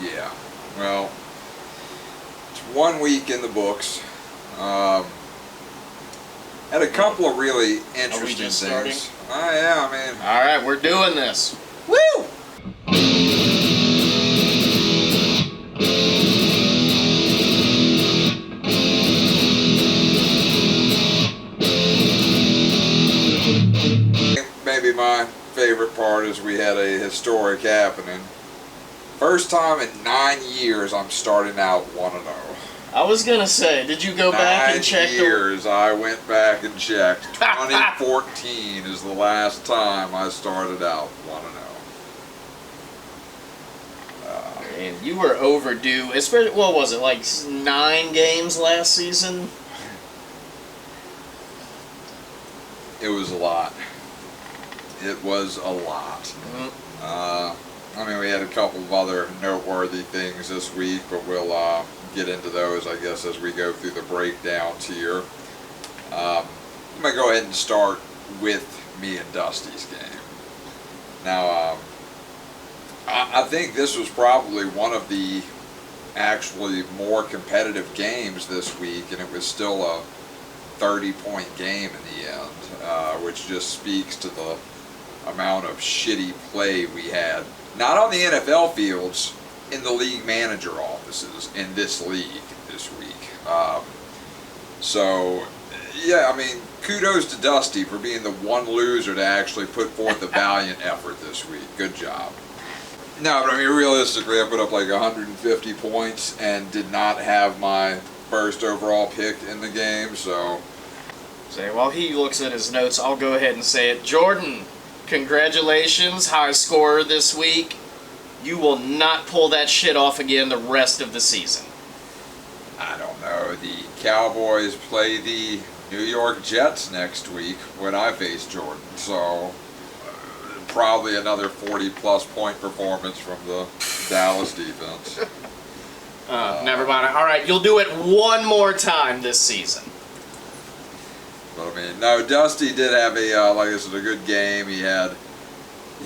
Yeah. Well, it's 1 week in the books. Had a couple of really interesting things. Starting? Oh yeah, I mean. All right, we're doing this. Woo! Maybe my favorite part is we had a historic happening. First time in 9 years I'm starting out 1-0. I was gonna say, did you go back and check 9 years I went back and checked. 2014 is the last time I started out 1-0. And you were overdue. Especially, what was it, like 9 games last season? It was a lot. It was a lot. Mm-hmm. I mean, we had a couple of other noteworthy things this week, but we'll get into those, I guess, as we go through the breakdowns here. I'm going to go ahead and start with me and Dusty's game. Now, I think this was probably one of the actually more competitive games this week, and it was still a 30-point game in the end, which just speaks to the amount of shitty play we had. Not on the NFL fields, in the league manager offices in this league this week. So, yeah, I mean, kudos to Dusty for being the one loser to actually put forth a valiant effort this week. Good job. No, but I mean, realistically, I put up like 150 points and did not have my first overall pick in the game, so... Say, while he looks at his notes, I'll go ahead and say it. Jordan, congratulations, high scorer this week. You will not pull that shit off again the rest of the season. I don't know. The Cowboys play the New York Jets next week when I face Jordan, so probably another 40-plus point performance from the Dallas defense. Never mind. All right, you'll do it one more time this season. But I mean, no, Dusty did have a, like I said, a good game. He had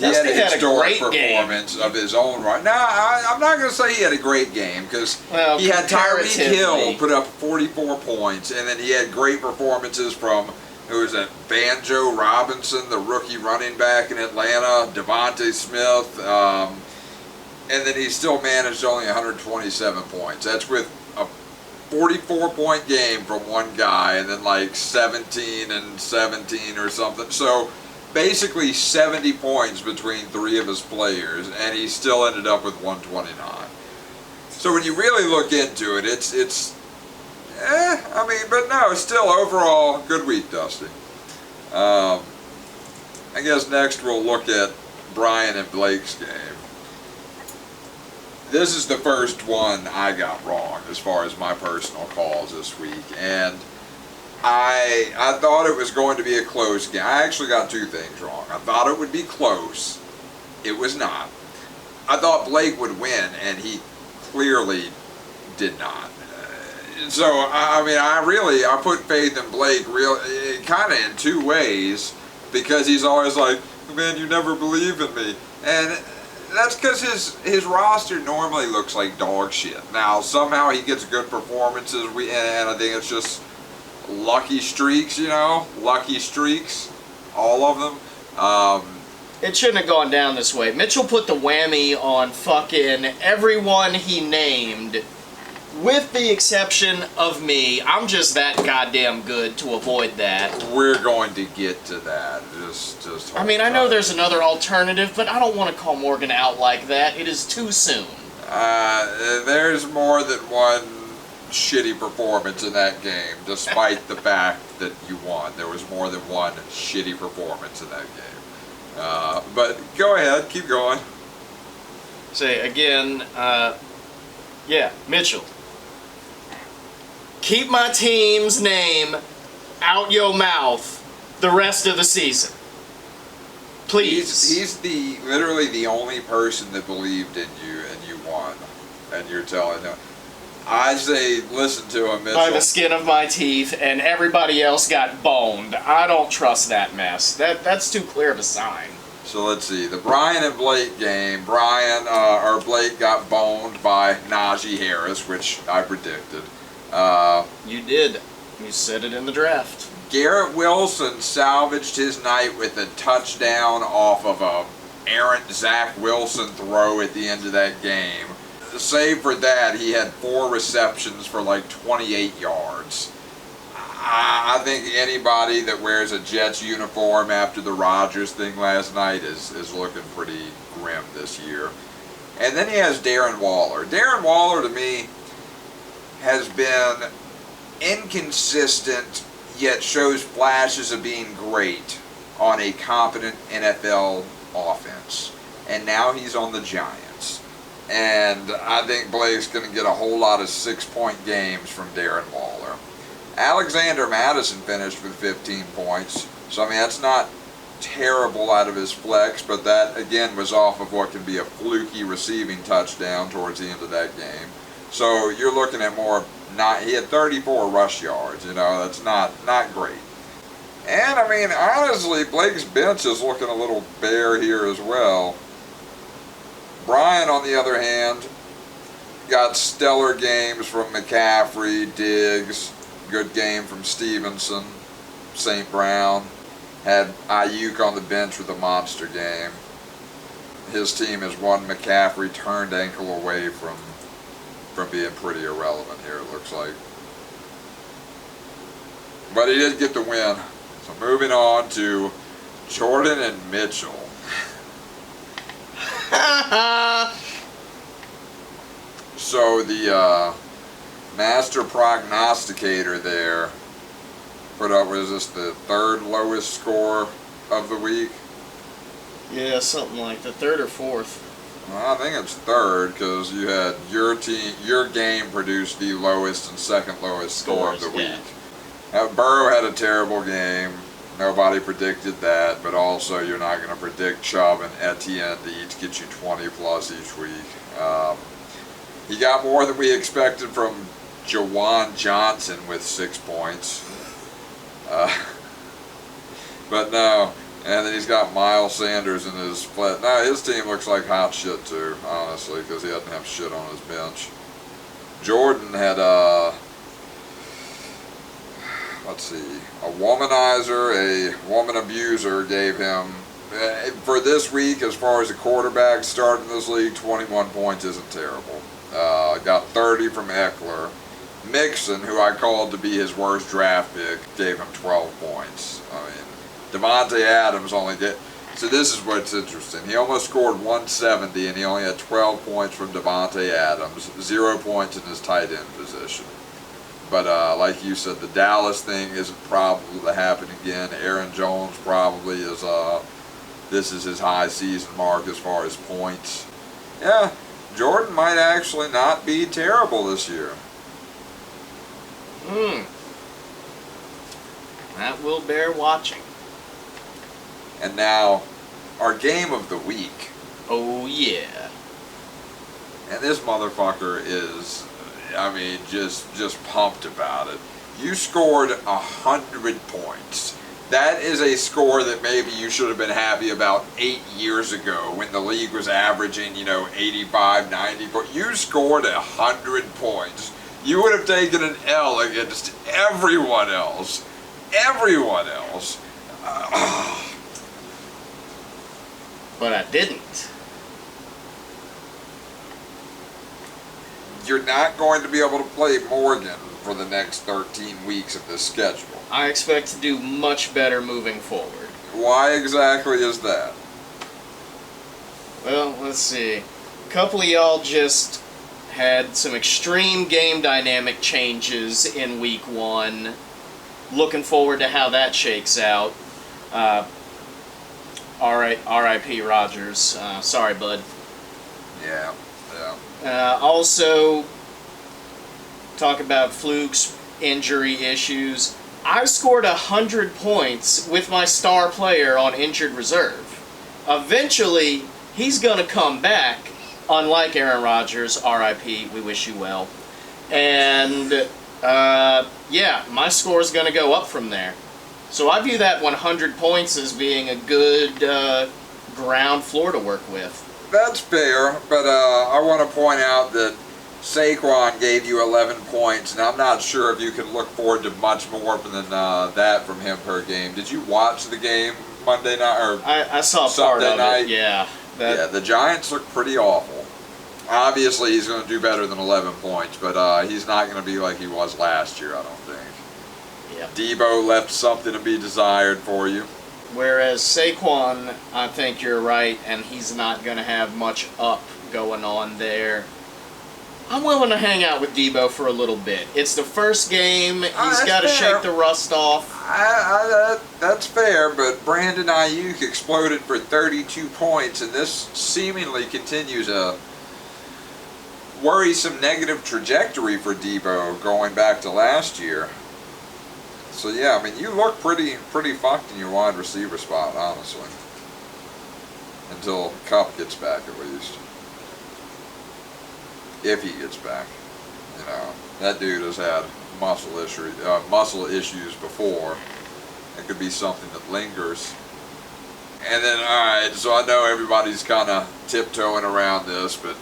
a historic performance of his own right. Now, I'm not going to say he had a great game because he had Tyreek Hill put up 44 points, and then he had great performances from, who was it, Banjo Robinson, the rookie running back in Atlanta, Devontae Smith, and then he still managed only 127 points. That's with a 44-point game from one guy, and then like 17 and 17 or something. So basically 70 points between 3 of his players, and he still ended up with 129. So when you really look into it, I mean, but no, still overall good week, Dusty. I guess next we'll look at Bryan and Blake's game. This is the first one I got wrong as far as my personal calls this week, and I thought it was going to be a close game. I actually got 2 things wrong. I thought it would be close. It was not. I thought Blake would win, and he clearly did not. So, I mean, I put faith in Blake kind of in 2 ways, because he's always like, man, you never believe in me. And that's because his roster normally looks like dog shit. Now, somehow he gets good performances, and I think it's just lucky streaks, you know? Lucky streaks. All of them. It shouldn't have gone down this way. Mitchell put the whammy on fucking everyone he named, with the exception of me. I'm just that goddamn good to avoid that. We're going to get to that. Just I mean, I know there's another alternative, but I don't want to call Morgan out like that. It is too soon. There's more than one shitty performance in that game, despite the fact that you won. There was more than one shitty performance in that game. But go ahead, keep going. Say again, yeah, Mitchell. Keep my team's name out your mouth the rest of the season. Please. He's literally the only person that believed in you, and you won. And you're telling him. I say, listen to him, Mitchell. By the skin of my teeth, and everybody else got boned. I don't trust that mess. That's too clear of a sign. So let's see, the Bryan and Blake game. Blake got boned by Najee Harris, which I predicted. You did. You said it in the draft. Garrett Wilson salvaged his night with a touchdown off of a errant Zach Wilson throw at the end of that game. Save for that, he had 4 receptions for like 28 yards. I think anybody that wears a Jets uniform after the Rodgers thing last night is looking pretty grim this year. And then he has Darren Waller. Darren Waller, to me, has been inconsistent, yet shows flashes of being great on a competent NFL offense. And now he's on the Giants. And I think Blake's going to get a whole lot of 6-point games from Darren Waller. Alexander Madison finished with 15 points. So, I mean, that's not terrible out of his flex, but that, again, was off of what can be a fluky receiving touchdown towards the end of that game. So, you're looking at more, he had 34 rush yards, that's not great. And, I mean, honestly, Blake's bench is looking a little bare here as well. Bryan, on the other hand, got stellar games from McCaffrey, Diggs, good game from Stevenson, St. Brown. Had Ayuk on the bench with a monster game. His team has one McCaffrey turned ankle away from being pretty irrelevant here, it looks like. But he did get the win. So moving on to Jordan and Mitchell. So the master prognosticator there put up, was this the 3rd lowest score of the week? Yeah, something like that. 3rd or 4th. Well, I think it's 3rd, because you had your game produced the lowest and 2nd lowest score of the week. Now, Burrow had a terrible game. Nobody predicted that, but also you're not going to predict Chubb and Etienne to each get you 20 plus each week. He got more than we expected from Jawan Johnson with 6 points. But no, and then he's got Miles Sanders in his flat. No, his team looks like hot shit too, honestly, because he doesn't have shit on his bench. Jordan had let's see, a womanizer, a woman abuser gave him, for this week, as far as a quarterback starting this league, 21 points isn't terrible. Got 30 from Eckler. Mixon, who I called to be his worst draft pick, gave him 12 points. I mean, Devontae Adams only did. So this is what's interesting. He almost scored 170, and he only had 12 points from Devontae Adams, 0 points in his tight end position. But like you said, the Dallas thing isn't probable to happen again. Aaron Jones probably is, this is his high season mark as far as points. Yeah, Jordan might actually not be terrible this year. That will bear watching. And now, our game of the week. Oh yeah. And this motherfucker is, I mean, just pumped about it. You scored 100 points. That is a score that maybe you should have been happy about 8 years ago when the league was averaging, 85, 90. But you scored 100 points. You would have taken an L against everyone else. Everyone else. But I didn't. You're not going to be able to play Morgen for the next 13 weeks of this schedule. I expect to do much better moving forward. Why exactly is that? Well, let's see. A couple of y'all just had some extreme game dynamic changes in week 1. Looking forward to how that shakes out. R.I.P. Rodgers. Sorry, bud. Yeah. Also, talk about flukes, injury issues. I scored 100 points with my star player on injured reserve. Eventually, he's going to come back, unlike Aaron Rodgers. R.I.P. We wish you well. And, yeah, my score's going to go up from there. So I view that 100 points as being a good ground floor to work with. That's fair, but I want to point out that Saquon gave you 11 points, and I'm not sure if you can look forward to much more than that from him per game. Did you watch the game Monday night or I saw Sunday part of night? it. Yeah. Yeah, the Giants look pretty awful. Obviously, he's going to do better than 11 points, but he's not going to be like he was last year, I don't think. Yeah. Debo left something to be desired for you. Whereas Saquon, I think you're right, and he's not going to have much up going on there. I'm willing to hang out with Debo for a little bit. It's the first game. He's got to shake the rust off. That's fair, but Brandon Ayuk exploded for 32 points, and this seemingly continues a worrisome negative trajectory for Debo going back to last year. So yeah, I mean, you look pretty fucked in your wide receiver spot, honestly. Until Kupp gets back, at least. If he gets back. You know, that dude has had muscle issues before. It could be something that lingers. And then, alright, so I know everybody's kind of tiptoeing around this, but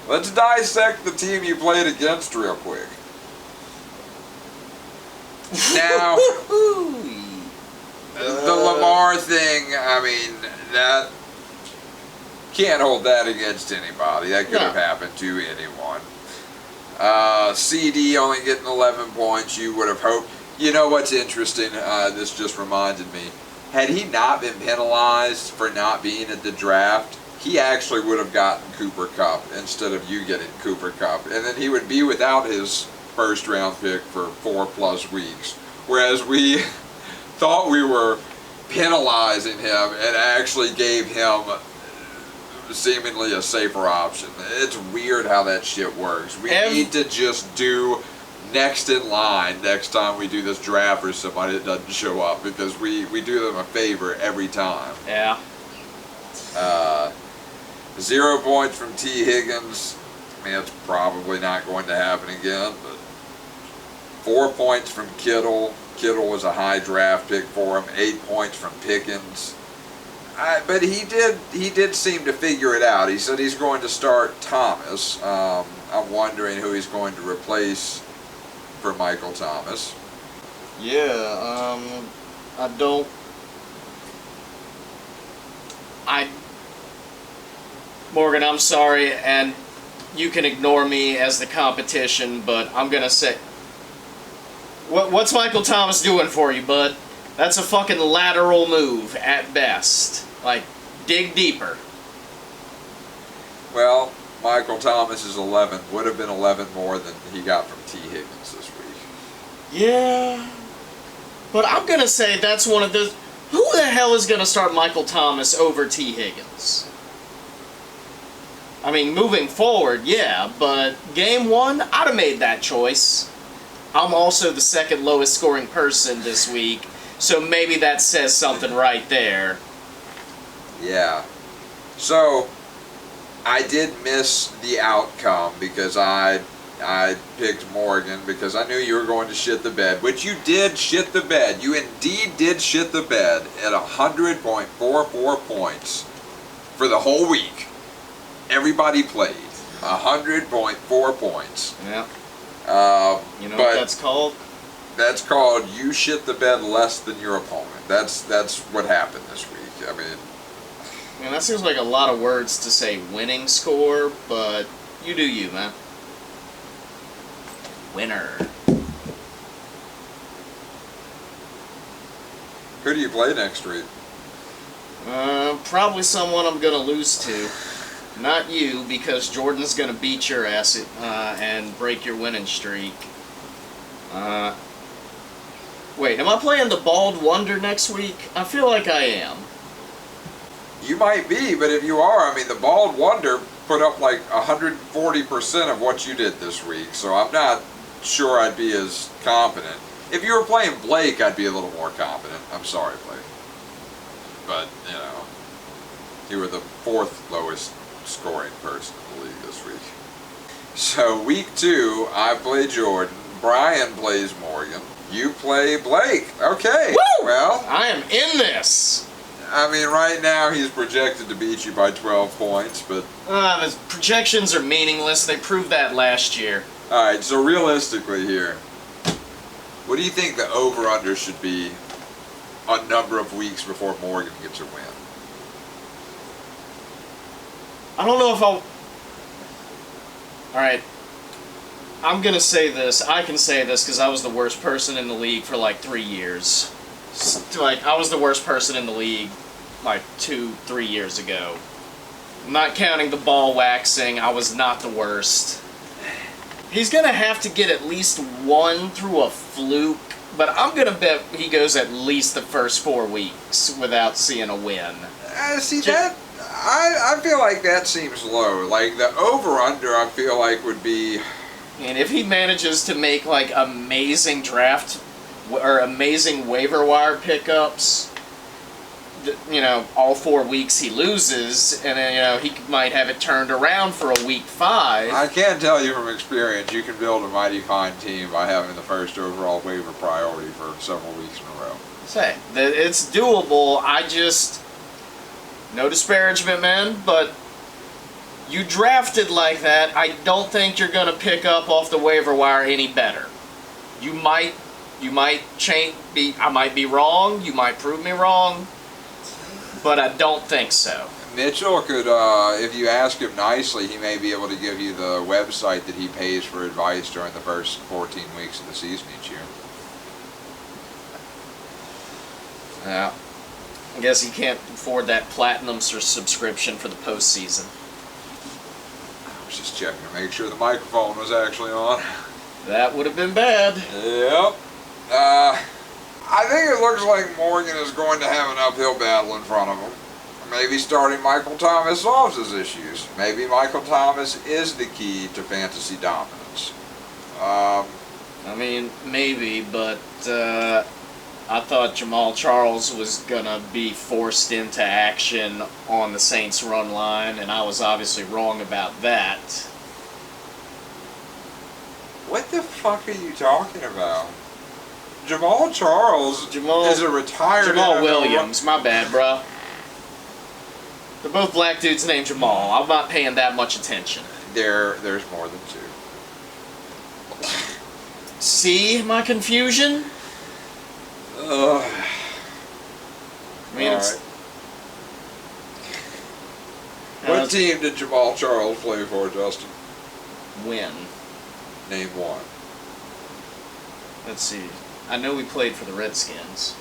let's dissect the team you played against real quick. Now, the Lamar thing, I mean, that can't hold that against anybody. That could have happened to anyone. CD only getting 11 points, you would have hoped. You know what's interesting? This just reminded me. Had he not been penalized for not being at the draft, he actually would have gotten Cooper Kupp instead of you getting Cooper Kupp. And then he would be without his first round pick for 4+ weeks. Whereas we thought we were penalizing him and actually gave him seemingly a safer option. It's weird how that shit works. We need to just do next in line next time we do this draft for somebody that doesn't show up, because we do them a favor every time. Yeah. 0 points from T. Higgins. I mean, it's probably not going to happen again, but 4 points from Kittle. Kittle was a high draft pick for him. 8 points from Pickens. But he did seem to figure it out. He said he's going to start Thomas. I'm wondering who he's going to replace for Michael Thomas. Yeah, Morgan, I'm sorry, and you can ignore me as the competition, but I'm gonna say, what's Michael Thomas doing for you, bud? That's a fucking lateral move at best. Like, dig deeper. Well, Michael Thomas is 11. Would have been 11 more than he got from T. Higgins this week. Yeah. But I'm going to say that's one of those... Who the hell is going to start Michael Thomas over T. Higgins? I mean, moving forward, yeah, but game one, I'd have made that choice. I'm also the second lowest scoring person this week, so maybe that says something right there. Yeah. So, I did miss the outcome because I picked Morgan because I knew you were going to shit the bed, which you did shit the bed. You indeed did shit the bed at 100.44 points for the whole week. Everybody played 100.4 points. Yeah. You know what that's called? That's called you shit the bed less than your opponent. That's what happened this week. I mean, that seems like a lot of words to say winning score, but you do you, man. Winner. Who do you play next week? Probably someone I'm going to lose to. Not you, because Jordan's going to beat your ass and break your winning streak. Wait, am I playing the Bald Wonder next week? I feel like I am. You might be, but if you are, I mean, the Bald Wonder put up like 140% of what you did this week, so I'm not sure I'd be as confident. If you were playing Blake, I'd be a little more confident. I'm sorry, Blake. But, you know, you were the 4th lowest scoring person in the league this week. So, week 2, I play Jordan. Bryan plays Morgan. You play Blake. Okay. Woo! Well, I am in this. I mean, right now he's projected to beat you by 12 points, but... The projections are meaningless. They proved that last year. Alright, so realistically here, what do you think the over-under should be a number of weeks before Morgen gets a win? I don't know if I'll... Alright. I'm gonna say this. I can say this because I was the worst person in the league for like 3 years. Like, I was the worst person in the league like 2-3 years ago. Not counting the ball waxing, I was not the worst. He's gonna have to get at least one through a fluke, but I'm gonna bet he goes at least the first 4 weeks without seeing a win. I feel like that seems low. Like, the over-under, I feel like, would be... And if he manages to make, like, amazing draft or amazing waiver wire pickups, you know, all 4 weeks he loses, and then, you know, he might have it turned around for a week 5. I can tell you from experience, you can build a mighty fine team by having the first overall waiver priority for several weeks in a row. Say, it's doable. I just... No disparagement, man, but you drafted like that, I don't think you're going to pick up off the waiver wire any better. You might change, I might be wrong, you might prove me wrong, but I don't think so. Mitchell could, if you ask him nicely, he may be able to give you the website that he pays for advice during the first 14 weeks of the season each year. Yeah. I guess he can't afford that platinum subscription for the postseason. I was just checking to make sure the microphone was actually on. That would have been bad. Yep. I think it looks like Morgen is going to have an uphill battle in front of him. Maybe starting Michael Thomas solves his issues. Maybe Michael Thomas is the key to fantasy dominance. I mean, maybe, but I thought Jamal Charles was going to be forced into action on the Saints run line, and I was obviously wrong about that. What the fuck are you talking about? Jamal Charles is a retired Jamal NFL Williams, my bad, bro. They're both black dudes named Jamal. I'm not paying that much attention. There's more than 2. See my confusion? I mean, all right. What team did Jamal Charles play for, Justin? Win. Name one. Let's see. I know we played for the Redskins.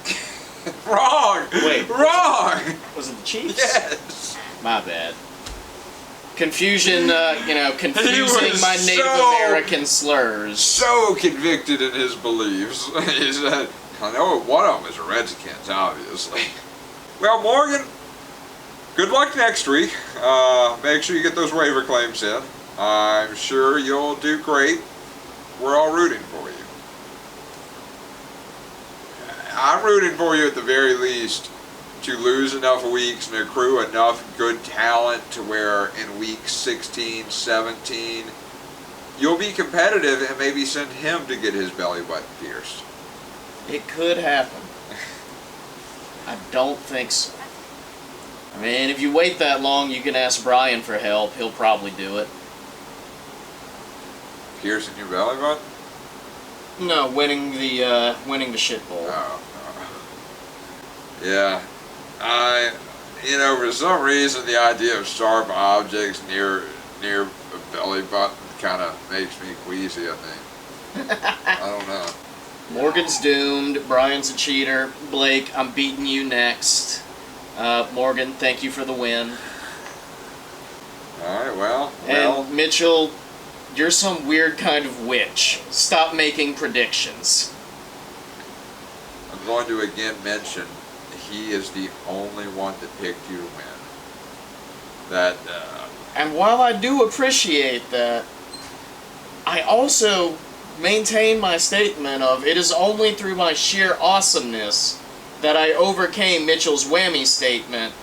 Wrong! Wait. Wrong! Was it the Chiefs? Yes! My bad. Confusion, confusing my Native American slurs. So convicted in his beliefs. He said, I know one of them is the Redskins, obviously. Well, Morgen, good luck next week. Make sure you get those waiver claims in. I'm sure you'll do great. We're all rooting for you. I'm rooting for you at the very least to lose enough weeks and accrue enough good talent to where in week 16, 17, you'll be competitive and maybe send him to get his belly button pierced. It could happen. I don't think so. I mean, if you wait that long, you can ask Bryan for help. He'll probably do it. Piercing your belly button? No, winning the shit bowl. Oh. Yeah. For some reason, the idea of sharp objects near a belly button kind of makes me queasy, I think. I don't know. Morgan's doomed. Bryan's a cheater. Blake, I'm beating you next. Morgen, thank you for the win. Alright, well. And Mitchell, you're some weird kind of witch. Stop making predictions. I'm going to again mention he is the only one that picked you to win. And while I do appreciate that, I also maintain my statement of it is only through my sheer awesomeness that I overcame Mitchell's whammy statement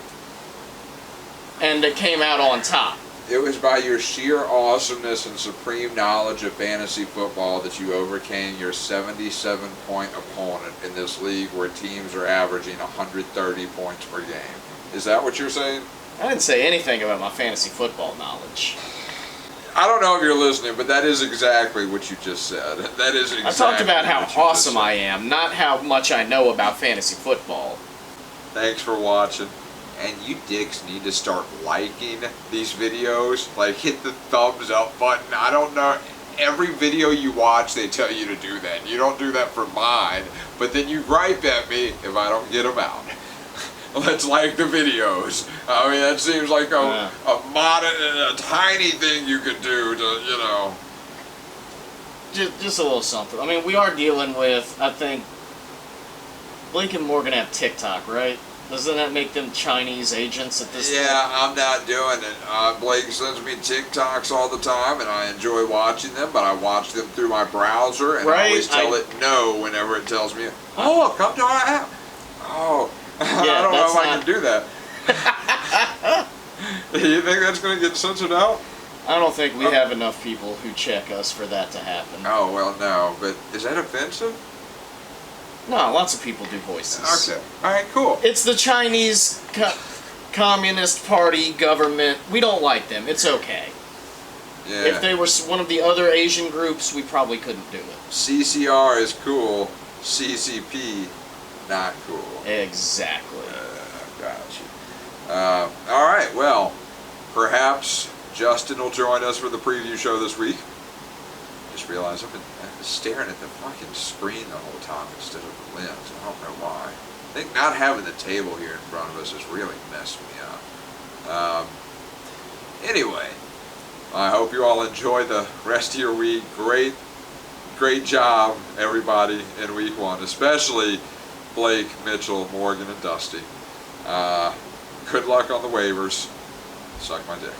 and it came out on top. It was by your sheer awesomeness and supreme knowledge of fantasy football that you overcame your 77-point opponent in this league where teams are averaging 130 points per game. Is that what you're saying? I didn't say anything about my fantasy football knowledge. I don't know if you're listening, but that is exactly what you just said. That is exactly. I talked about how awesome I am, not how much I know about fantasy football. Thanks for watching. And you dicks need to start liking these videos. Like, hit the thumbs up button. I don't know. Every video you watch, they tell you to do that. You don't do that for mine. But then you gripe at me if I don't get them out. Let's like the videos. I mean, that seems like a tiny thing you could do to, you know. Just a little something. I mean, we are dealing with, I think, Blake and Morgen have TikTok, right? Doesn't that make them Chinese agents at this point? Yeah, I'm not doing it. Blake sends me TikToks all the time, and I enjoy watching them, but I watch them through my browser, and I always tell it no whenever it tells me, oh, come to our app. Oh, yeah, I don't know if I can do that. You think that's going to get censored out? I don't think we have enough people who check us for that to happen. Oh, well, no, but is that offensive? No, lots of people do voices. Okay. All right, cool. It's the Chinese Communist Party government. We don't like them. It's okay. Yeah. If they were one of the other Asian groups, we probably couldn't do it. CCR is cool. CCP, not cool. Exactly. Gotcha. All right, well, perhaps Justin will join us for the preview show this week. Just realized I've been staring at the fucking screen the whole time instead of the lens. I don't know why. I think not having the table here in front of us has really messed me up. Anyway, I hope you all enjoy the rest of your week. Great job, everybody, in week one, especially Blake, Mitchell, Morgen, and Dusty. Good luck on the waivers. Suck my dick.